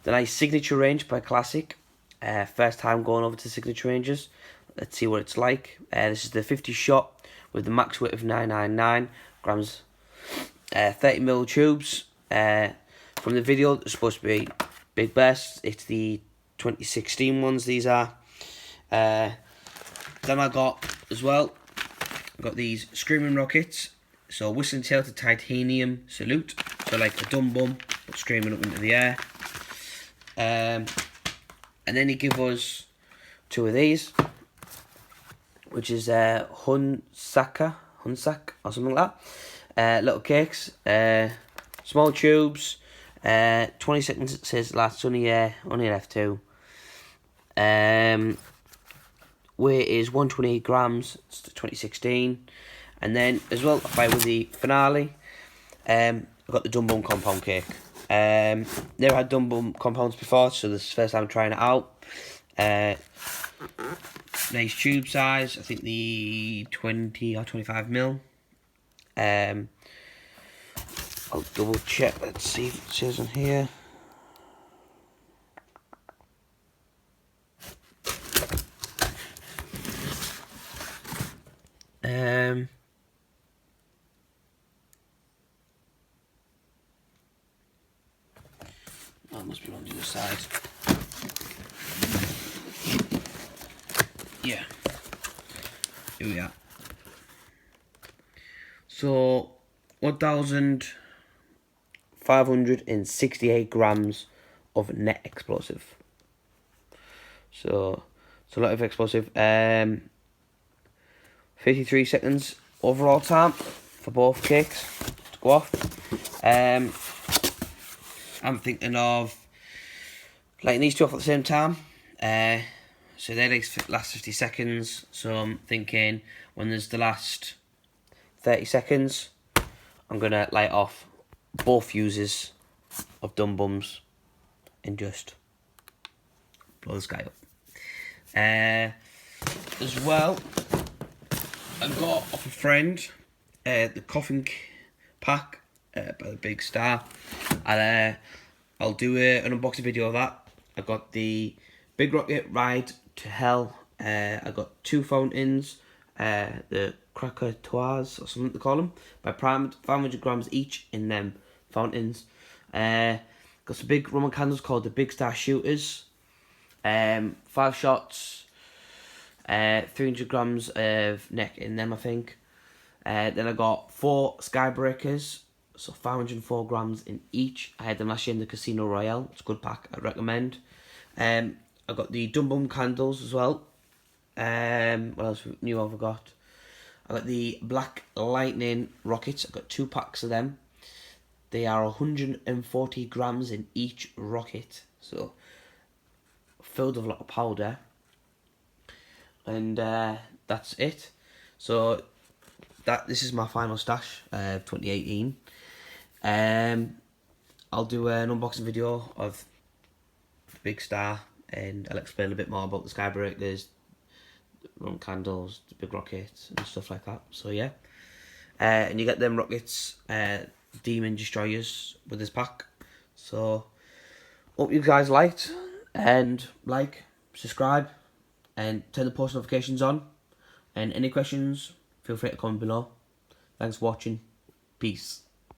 The nice signature range by Classic. First time going over to signature ranges. Let's see what it's like. This is the 50 shot with the max weight of 999 grams. 30ml tubes. From the video, it's supposed to be big bursts. It's the 2016 ones. These are. Then I got as well. I got these screaming rockets. So whistling tail to titanium salute. So like a dumb bum, but screaming up into the air. And then he gave us two of these, which is Hunsak or something like that. Little cakes, small tubes. 20 seconds it says last, only left two. Weight is 128 grams. It's the 2016. And then as well, I with the finale. I got the Dumb Bum compound cake. Never had Dumb Bum compounds before, so this is the first time trying it out. Nice tube size. I think the 20 or 25ml. I'll double check. Let's see if it says on here. Oh, it must be on the other side. Yeah. Here we are. So, 1,568 grams of net explosive. So, it's a lot of explosive. 53 seconds overall time for both cakes to go off. I'm thinking of lighting these two off at the same time. So they're like last 50 seconds. So I'm thinking when there's the last 30 seconds, I'm gonna light off both fuses of Dumb Bums and just blow the sky up. As well, I got off a friend the coffin pack by the Big Star, and I'll do an unboxing video of that. I got the Big Rocket Ride to Hell. I got two fountains, the Krakatoas or something to call them, by primed, 500 grams each in them fountains. Got some big Roman candles called the Big Star Shooters. 5 shots, 300 grams of neck in them, I think. Then I got 4 Skybreakers, so 504 grams in each. I had them last year in the Casino Royale. It's a good pack, I'd recommend. I got the Dumb Bum candles as well. What else new have I got? I got the Black Lightning rockets. I got 2 packs of them. They are 140 grams in each rocket, so filled with a lot of powder. And that's it. So this is my final stash of 2018. I'll do an unboxing video of Big Star, and I'll explain a bit more about the Skybreakers, the Roman candles, the big rockets and stuff like that. So yeah, and you get them rockets, Demon Destroyers with this pack. So hope you guys liked, and like, subscribe, and turn the post notifications on. And any questions, feel free to comment below. Thanks for watching. Peace.